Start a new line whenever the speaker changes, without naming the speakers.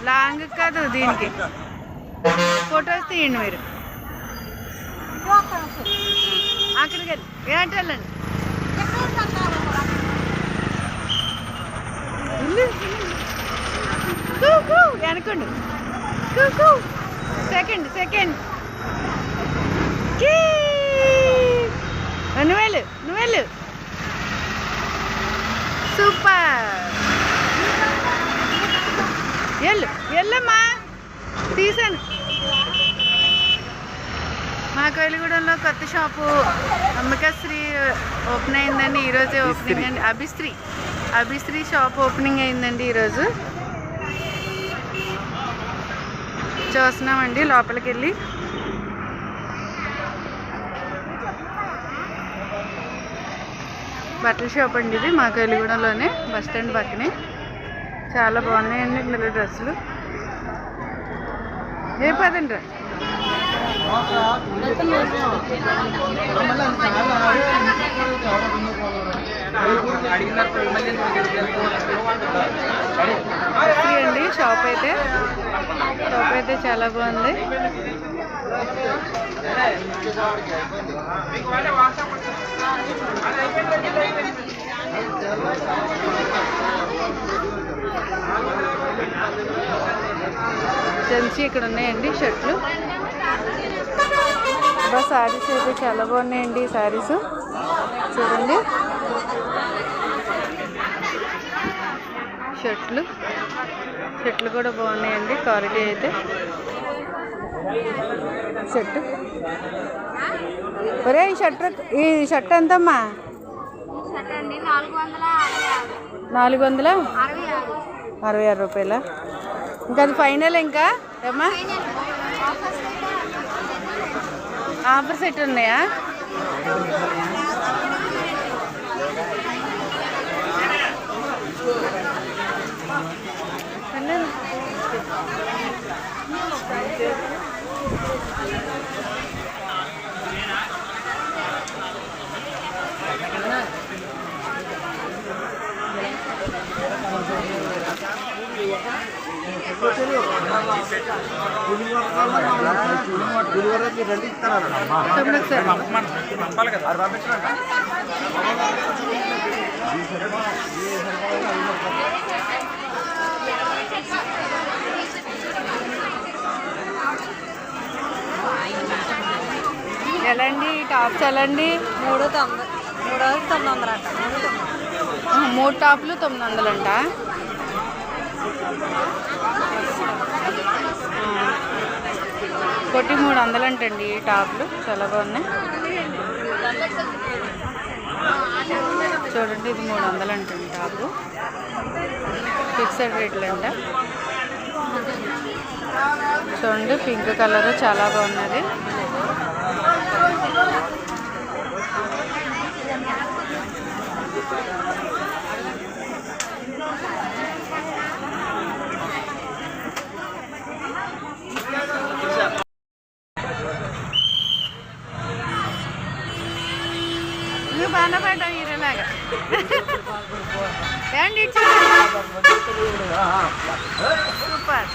Long కాదు, దీనికి photos తీయండి మీరు. అక్కడికి వెళ్ళి ఏంటండి వెనకండి. సెకండ్ నువ్వు సూపర్. ఎల్లమ్మా తీసాను. మా కొయిలగూడెంలో కొత్త షాపు అమ్మకశ్రీ ఓపెన్ అయిందండి. ఈరోజే ఓపెనింగ్ అండి. అభిశ్రీ షాప్ ఓపెనింగ్ అయిందండి ఈరోజు. చూస్తున్నామండి లోపలికి వెళ్ళి. బట్టల షాప్ అండి ఇది, మా కొయిలగూడెంలోనే బస్ స్టాండ్ పక్కనే. చాలా బాగున్నాయండి పిల్లల డ్రెస్సులు. ఏ పదండి రా. అండి షాప్ అయితే చాలా బాగుంది. జెంట్స్ ఇక్కడ ఉన్నాయండి షర్ట్లు. శారీస్ అయితే చాలా బాగున్నాయండి. శారీస్ చూడండి. షర్ట్లు కూడా బాగున్నాయండి. క్వాలిటీ అయితే షర్ట్. ఒరే ఈ షర్ట్ ఎంతమ్మా? 466 రూపాయల. ఇంకా అది ఫైనల్ ఇంకా ఏమ్మా? ఆఫర్ సెట్ ఉన్నాయా? ఎలా అండి టాప్స్? ఎలా అండి? 3,900 అంట. 3 టాప్లు 900 అంట. ఒకటి 300 అంటండి ఈ టాప్లు. చాలా బాగున్నాయి చూడండి. ఇది 300 అంటండి టాపు. ఫిక్స్డ్ రేట్లు అంట. చూడండి పింక్ కలర్ చాలా బాగున్నది. బాగా పడ్డా హీరోలాగా. సూపర్.